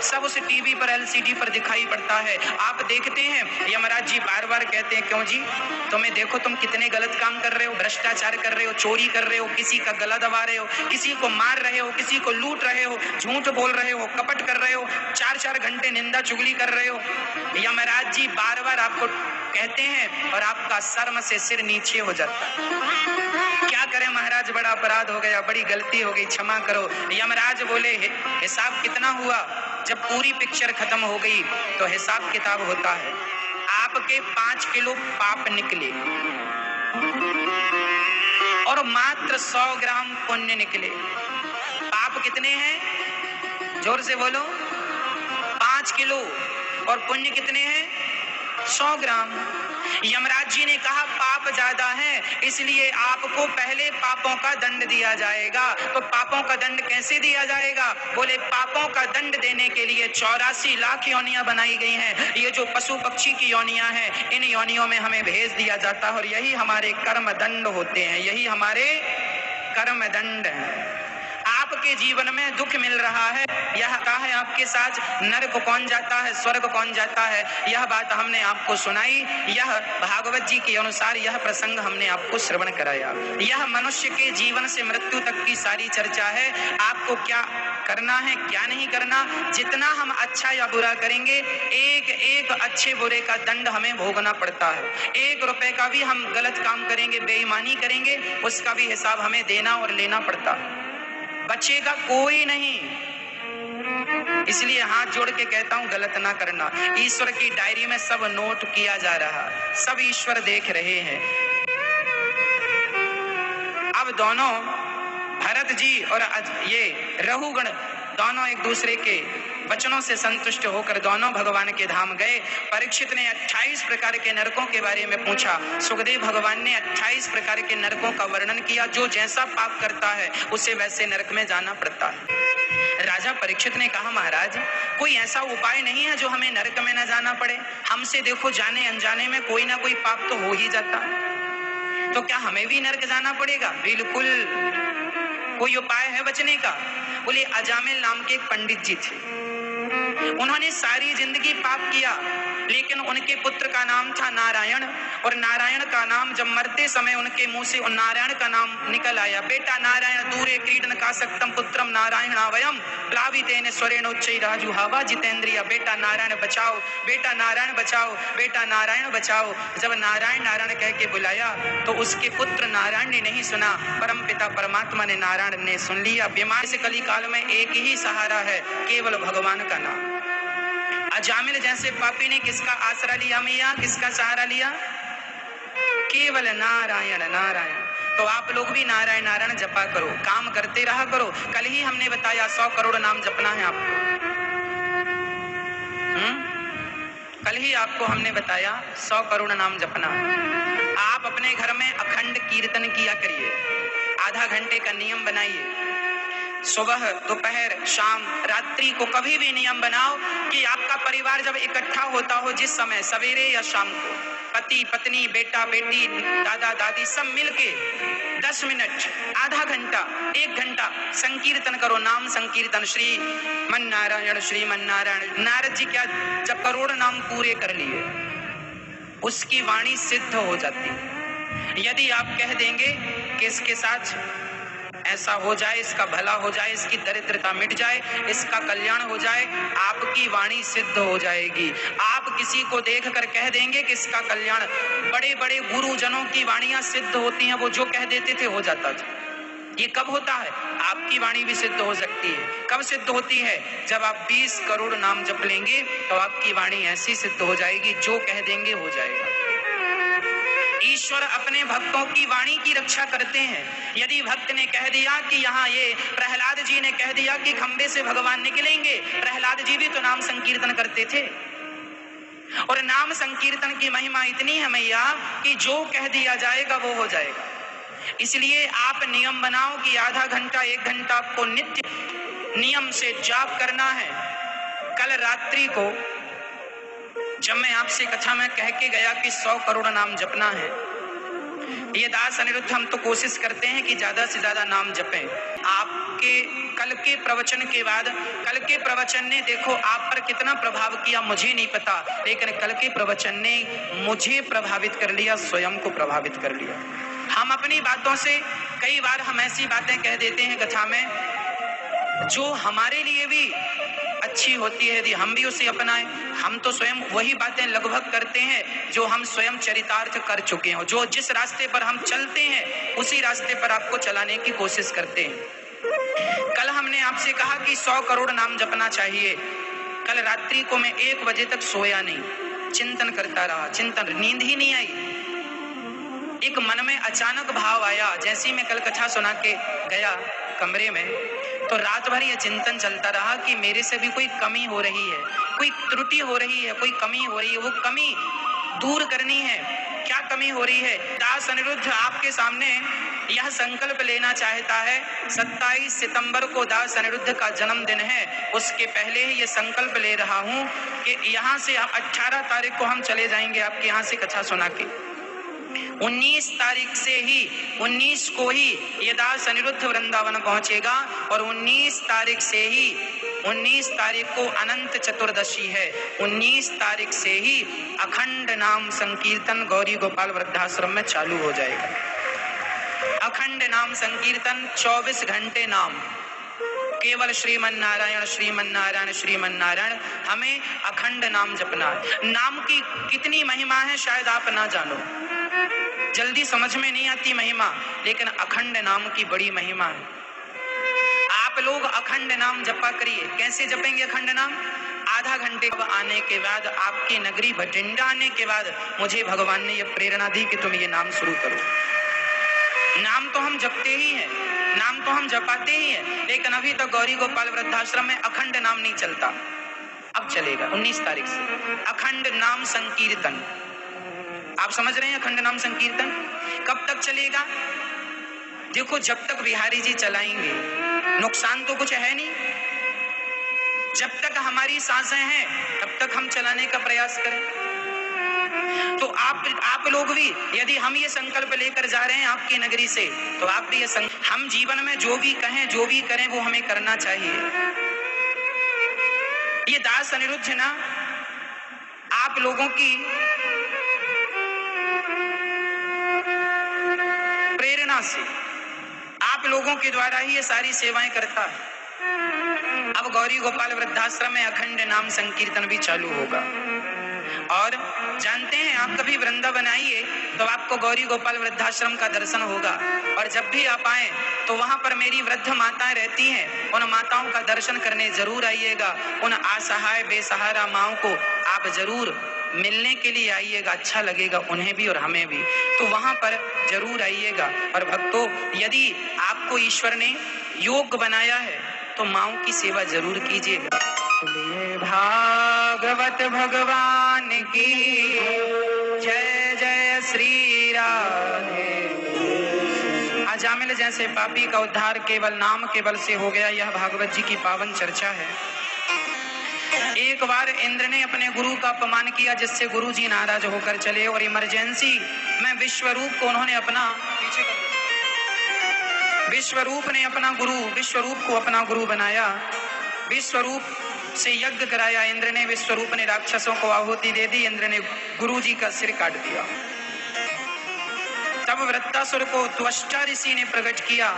सब उस टीवी पर, एलसीडी पर दिखाई पड़ता है। आप देखते हैं यमराज जी बार बार कहते हैं, क्यों जी, तुम्हें देखो तुम कितने गलत काम कर रहे हो, भ्रष्टाचार कर रहे हो, चोरी कर रहे हो, किसी का गला दबा रहे हो, किसी को मार रहे हो, किसी को लूट रहे हो, झूठ बोल रहे हो, कपट कर रहे हो, 4-4 घंटे निंदा चुगली कर रहे हो। यमराज जी बार बार आपको कहते हैं और आपका शर्म से सिर नीचे हो जाता है। क्या करें महाराज, बड़ा अपराध हो गया, बड़ी गलती हो गई, क्षमा करो। यमराज बोले, हिसाब कितना हुआ? जब पूरी पिक्चर खत्म हो गई तो हिसाब किताब होता है। आपके 5 किलो पाप निकले और मात्र 100 ग्राम पुण्य निकले। पाप कितने हैं? जोर से बोलो। 5 किलो और पुण्य कितने हैं? 100 ग्राम। यमराज जी ने कहा पाप ज्यादा है, इसलिए आपको पहले पापों का दंड दिया जाएगा। तो पापों का दंड कैसे दिया जाएगा? बोले पापों का दंड देने के लिए 84 लाख योनियां बनाई गई हैं। ये जो पशु पक्षी की योनियां हैं, इन योनियों में हमें भेज दिया जाता है और यही हमारे कर्म दंड होते हैं, यही हमारे कर्म दंड हैं। आपके जीवन में दुख मिल रहा है, यह कहा है आपके साथ, नरक कौन जाता है, स्वर्ग कौन जाता है, यह बात हमने आपको सुनाई। यह भागवत जी के अनुसार यह प्रसंग हमने आपको श्रवण कराया। यह मनुष्य के जीवन से मृत्यु तक की सारी चर्चा है। आपको क्या करना है, क्या नहीं करना। जितना हम अच्छा या बुरा करेंगे, एक एक अच्छे बुरे का दंड हमें भोगना पड़ता है। 1 रुपए का भी हम गलत काम करेंगे, बेईमानी करेंगे, उसका भी हिसाब हमें देना और लेना पड़ता है। बचेगा कोई नहीं। इसलिए हाथ जोड़ के कहता हूं, गलत ना करना। ईश्वर की डायरी में सब नोट किया जा रहा, सब ईश्वर देख रहे हैं। अब दोनों भरत जी और ये रहुगण दोनों एक दूसरे के वचनों से संतुष्ट होकर दोनों भगवान के धाम गए। परीक्षित ने 28 प्रकार के नरकों के बारे में पूछा। सुखदेव भगवान ने 28 प्रकार के नरकों का वर्णन किया। जो जैसा पाप करता है उसे वैसे नरक में जाना पड़ता है। राजा परीक्षित ने कहा, महाराज कोई ऐसा उपाय नहीं है जो हमें नरक में न जाना पड़े? हमसे देखो जाने अनजाने में कोई ना कोई पाप तो हो ही जाता, तो क्या हमें भी नरक जाना पड़ेगा? बिल्कुल। कोई उपाय है बचने का? बोले अजामिल नाम के एक पंडित जी थे, उन्होंने सारी जिंदगी पाप किया, लेकिन उनके पुत्र का नाम था नारायण, और नारायण का नाम जब मरते समय उनके मुंह से नारायण का नाम निकल आया। बेटा नारायण दूरे क्रीडन का सक्तम पुत्रम नारायणावयम प्लावितेन स्वरेणोच्चैराजु हावा जितेंद्रिया। बेटा नारायण बचाओ, बेटा नारायण बचाओ, बेटा नारायण बचाओ। जब नारायण नारायण कह के बुलाया तो उसके पुत्र नारायण ने नहीं सुना, परम पिता परमात्मा ने, नारायण ने सुन लिया। बीमार से कली काल में एक ही सहारा है, केवल भगवान का नाम। अजामिल जैसे पापी ने किसका आसरा लिया मैया, किसका सहारा लिया? केवल नारायण नारायण। तो आप लोग भी नारायण नारायण जपा करो, काम करते रहा करो। कल ही हमने बताया 100 करोड़ नाम जपना है आपको। कल ही आपको हमने बताया 100 करोड़ नाम जपना। आप अपने घर में अखंड कीर्तन किया करिए, आधा घंटे का नियम बनाइए। सुबह, दोपहर, शाम, रात्रि को कभी भी नियम बनाओ कि आपका परिवार जब इकट्ठा होता हो, जिस समय, सवेरे या शाम को, पति पत्नी, बेटा बेटी, दादा दादी सब मिलके 10 मिनट, आधा घंटा, 1 घंटा संकीर्तन करो। नाम संकीर्तन, श्री मन नारायण, श्री मन नारायण। नारद जी क्या जब करोड़ नाम पूरे कर लिए, उसकी वाणी सिद्ध हो जाती। यदि आप कह देंगे कि इसके साथ ऐसा हो जाए, इसका भला हो जाए, इसकी दरिद्रता मिट जाए, इसका कल्याण हो जाए, आपकी वाणी सिद्ध हो जाएगी। आप किसी को देखकर कह देंगे कि इसका कल्याण, बड़े बड़े गुरुजनों की वाणियां सिद्ध होती हैं, वो जो कह देते थे हो जाता था। ये कब होता है? आपकी वाणी भी सिद्ध हो सकती है। कब सिद्ध होती है? जब आप 20 करोड़ नाम जप लेंगे तो आपकी वाणी ऐसी सिद्ध हो जाएगी, जो कह देंगे हो जाएगा। ईश्वर अपने भक्तों की वाणी की रक्षा करते हैं। यदि भक्त ने कह दिया कि यहाँ ये प्रहलाद जी ने कह दिया कि खंबे से भगवान निकलेंगे, प्रहलाद जी भी तो नाम संकीर्तन करते थे, और नाम संकीर्तन की महिमा इतनी है मैया कि जो कह दिया जाएगा वो हो जाएगा। इसलिए आप नियम बनाओ कि आधा घंटा, 1 घंटा आपको नित्य नियम से जाप करना है। कल रात्रि को जब मैं आपसे कथा में कह के गया कि 100 करोड़ नाम जपना है, ये दास अनिरुद्ध, हम तो कोशिश करते हैं कि ज्यादा से ज्यादा नाम जपें। आपके कल के प्रवचन के बाद, कल के प्रवचन ने देखो आप पर कितना प्रभाव किया मुझे नहीं पता, लेकिन कल के प्रवचन ने मुझे प्रभावित कर लिया, स्वयं को प्रभावित कर लिया। हम अपनी बातों से कई बार हम ऐसी बातें कह देते हैं कथा में जो हमारे लिए भी अच्छी होती है, यदि हम भी उसे अपनाएं। हम तो स्वयं वही बातें लगभग करते हैं जो हम स्वयं चरितार्थ कर चुके हो। जो जिस रास्ते पर हम चलते हैं उसी रास्ते पर आपको चलाने की कोशिश करते हैं। कल हमने आपसे कहा कि 100 करोड़ नाम जपना चाहिए। कल रात्रि को मैं 1 बजे तक सोया नहीं, चिंतन करता रहा। चिंतन, नींद ही नहीं आई। एक मन में अचानक भाव आया, जैसे ही मैं कल कथा सुना के गया कमरे में, तो रात भर ये चिंतन चलता रहा कि मेरे से भी कोई कमी हो रही है, कोई त्रुटि हो रही है, कोई कमी हो रही है, वो कमी दूर करनी है। क्या कमी हो रही है? दास अनिरुद्ध आपके सामने यह संकल्प लेना चाहता है। 27 सितंबर को दास अनिरुद्ध का जन्मदिन है। उसके पहले ही ये संकल्प ले रहा हूं कि यहाँ से 18 तारीख को हम चले जाएंगे आपके यहाँ से कथा सुना के। 19 तारीख से ही, 19 को ही ये दास अनिरुद्ध वृंदावन पहुंचेगा और 19 तारीख से ही, 19 तारीख को अनंत चतुर्दशी है। 19 तारीख से ही अखंड नाम संकीर्तन गौरी गोपाल वृद्धाश्रम में चालू हो जाएगा। अखंड नाम संकीर्तन, 24 घंटे नाम, केवल श्रीमन नारायण श्रीमन नारायण श्रीमन नारायण। हमें अखंड नाम जपना है। नाम की कितनी महिमा है शायद आप ना जानो, जल्दी समझ में नहीं आती महिमा, लेकिन अखंड नाम की बड़ी महिमा है। आप लोग अखंड नाम जपा करिए। कैसे जपेंगे अखंड नाम? आधा घंटे आने के बाद, आपकी नगरी भटिंडा आने के बाद मुझे भगवान ने यह प्रेरणा दी कि तुम ये नाम शुरू करो। नाम तो हम जपते ही हैं, नाम तो हम जपाते ही हैं, लेकिन अभी तक गौरी गोपाल वृद्धाश्रम में अखंड नाम नहीं चलता। अब चलेगा 19 तारीख से अखंड नाम संकीर्तन। आप समझ रहे हैं? अखंड नाम संकीर्तन कब तक चलेगा? देखो, जब तक बिहारी जी चलाएंगे नुकसान तो कुछ है नहीं। जब तक हमारी सांसें हैं तब तक हम चलाने का प्रयास करें। तो आप लोग भी, यदि हम ये संकल्प लेकर जा रहे हैं आपकी नगरी से, तो आप भी ये हम जीवन में जो भी कहें जो भी करें वो हमें करना चाहिए। ये दास अनिरुद्ध ना आप लोगों की प्रेरणा से, आप लोगों के द्वारा ही ये सारी सेवाएं करता है। अब गौरी गोपाल वृद्धाश्रम में अखंड नाम संकीर्तन भी चालू होगा। और जानते हैं, आप कभी वृंदावन आइए तो आपको गौरी गोपाल वृद्धाश्रम का दर्शन होगा। और जब भी आप आए तो वहां पर मेरी वृद्ध माताएं रहती हैं, उन माताओं का दर्शन करने जरूर आइएगा। उन असहाय बेसहारा माओं को आप जरूर मिलने के लिए आइएगा, अच्छा लगेगा उन्हें भी और हमें भी। तो वहां पर जरूर आइएगा। और भक्तों, यदि आपको ईश्वर ने योग्य बनाया है तो माओं की सेवा जरूर कीजिएगा। भागवत भगवान की जय जय श्री राधे। अजामिल जैसे पापी का उद्धार केवल नाम के बल से हो गया, यह भागवत जी की पावन चर्चा है। एक बार इंद्र ने अपने गुरु का अपमान किया, जिससे गुरु जी नाराज होकर चले और इमरजेंसी में विश्वरूप को उन्होंने अपना विश्वरूप को अपना गुरु बनाया। विश्वरूप से यज्ञ कराया इंद्र ने। विश्वरूप ने राक्षसों को आहुति दे दी। इंद्र ने गुरु जी का सिर काट दिया। तब वृत्तासुर को त्वष्टा ऋषि ने प्रकट किया।